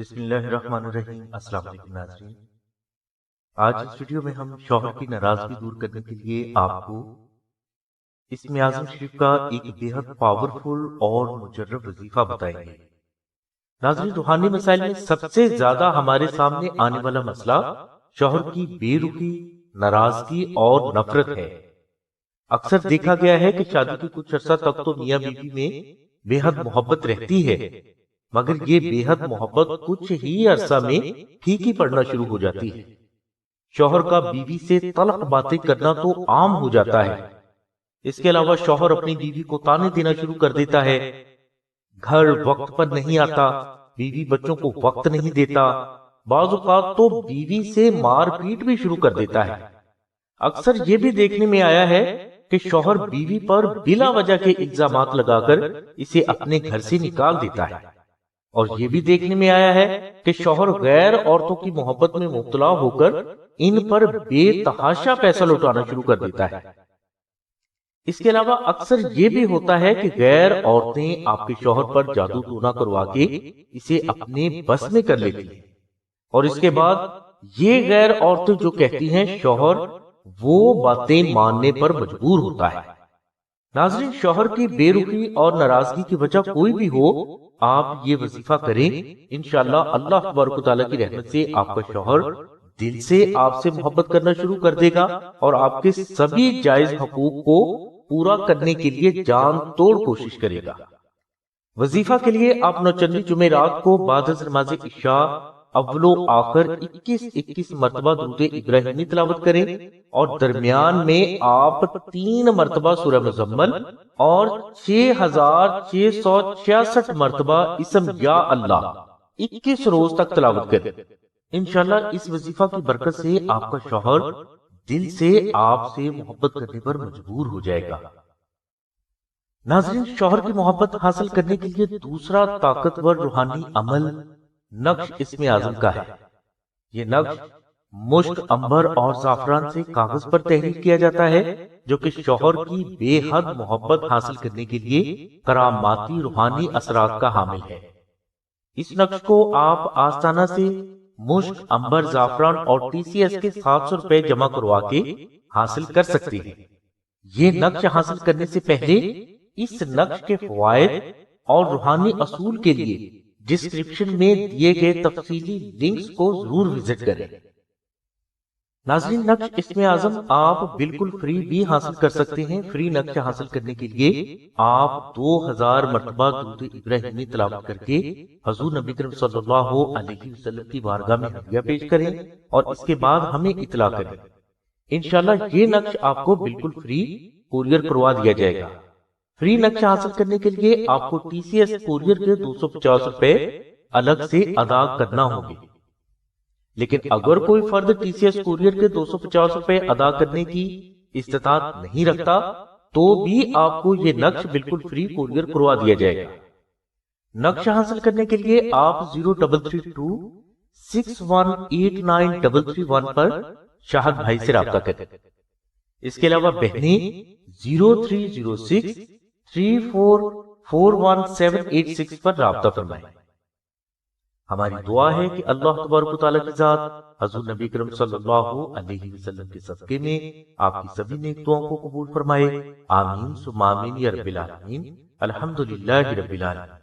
بسم اللہ الرحمن الرحیم۔ السلام علیکم ناظرین، آج اس ویڈیو میں ہم شوہر کی ناراضگی دور کرنے کے لیے آپ کو اسم اعظم شریف کا ایک بے حد پاورفل اور مجرب وظیفہ بتائیں گے۔ ناظرین، روحانی مسائل میں سب سے زیادہ ہمارے سامنے آنے والا مسئلہ شوہر کی بے رخی، ناراضگی اور نفرت ہے۔ اکثر دیکھا گیا ہے کہ شادی کے کچھ عرصہ تک تو میاں بیوی میں بے حد محبت رہتی ہے، مگر یہ بے حد محبت کچھ ہی عرصہ میں پھیکی پڑنا شروع ہو جاتی ہے۔ شوہر کا بیوی سے تلخ باتیں کرنا تو عام ہو جاتا ہے۔ اس کے علاوہ شوہر اپنی بیوی کو تانے دینا شروع کر دیتا ہے، گھر وقت پر نہیں آتا، بیوی بچوں کو وقت نہیں دیتا، بعض اوقات تو بیوی سے مار پیٹ بھی شروع کر دیتا ہے۔ اکثر یہ بھی دیکھنے میں آیا ہے کہ شوہر بیوی پر بلا وجہ کے الزامات لگا کر اسے اپنے گھر سے نکال دیتا ہے، اور یہ بھی دیکھنے میں آیا ہے کہ شوہر غیر عورتوں کی محبت میں مبتلا ہو کر ان پر بے تحاشا پیسہ لوٹانا شروع کر دیتا ہے۔ اس کے علاوہ اکثر یہ بھی ہوتا ہے کہ غیر عورتیں آپ کے شوہر پر جادو ٹونا کروا کے اسے اپنے بس میں کر لیتی ہیں، اور اس کے بعد یہ غیر عورتیں جو کہتی ہیں شوہر وہ باتیں ماننے پر مجبور ہوتا ہے۔ ناظرین، شوہر کی بے رخی اور ناراضگی کی وجہ کوئی بھی ہو، آپ یہ وظیفہ کریں، انشاءاللہ اللہ تبارک و تعالیٰ کی رحمت سے آپ کا شوہر دل سے آپ سے محبت کرنا شروع کر دے گا اور آپ کے سبھی جائز حقوق کو پورا کرنے کے لیے جان توڑ کوشش کرے گا۔ وظیفہ کے لیے آپ نوچندی جمعرات کو بعد از نماز عشاء اول و آخر 21 مرتبہ درود ابراہیمی تلاوت کریں، اور درمیان میں آپ 3 مرتبہ سورہ مزمل اور 6666 مرتبہ اسم یا اللہ 21 روز تک تلاوت کریں۔ انشاءاللہ اس وظیفہ کی برکت سے آپ کا شوہر دل سے آپ سے محبت کرنے پر مجبور ہو جائے گا۔ ناظرین، شوہر کی محبت حاصل کرنے کے لیے دوسرا طاقتور روحانی عمل نقش اسم اعظم کا ہے۔ یہ نقش مشک، عنبر اور زعفران سے کاغذ پر تحریر کیا جاتا ہے، جو کہ شوہر کی بے حد محبت حاصل کرنے کے لیے کراماتی روحانی اثرات کا حامل ہے۔ اس نقش کو آپ آستانہ سے مشک، عنبر، زعفران اور TCS کے 700 روپے جمع کروا کے حاصل کر سکتے ہیں۔ یہ نقش حاصل کرنے سے پہلے اس نقش کے فوائد اور روحانی اصول کے لیے ڈسکرپشن میں دیے گئے تفصیلی لنکس کو ضرور وزٹ کریں۔ ناظرین، نقش اسم اعظم آپ بالکل فری بھی حاصل کر سکتے ہیں۔ فری نقش حاصل کرنے کے لیے آپ 2000 مرتبہ درود ابراہیمی تلاوت کر کے حضور نبی کریم صلی اللہ علیہ وسلم کی بارگاہ میں ہدیہ پیش کریں اور اس کے بعد ہمیں اطلاع کریں۔ انشاءاللہ یہ نقش آپ کو بالکل فری کوریئر کروا دیا جائے گا۔ فری نقش حاصل کرنے کے لیے آپ کو TCS کوریئر کے 250 روپے الگ سے ادا کرنا ہوگی، لیکن اگر کوئی فرد TCS کوریئر کے 250 روپے ادا کرنے کی استطاعت نہیں رکھتا تو بھی آپ کو یہ نقش بالکل فری کوریئر کروا دیا جائے گا۔ نقش حاصل کرنے کے لیے آپ 0332618931 پر شاہد بھائی سے رابطہ کریں۔ اس کے علاوہ بہنیں 030634418786 پر رابطہ فرمائیں۔ ہماری دعا ہے کہ اللہ تبارک و تعالیٰ کی ذات حضور نبی کریم صلی اللہ علیہ وسلم کے صدقے میں آپ کی سبھی نیک دعاؤں کو قبول فرمائے۔ آمین ثم آمین یا رب العالمین۔ الحمدللہ رب العالمین۔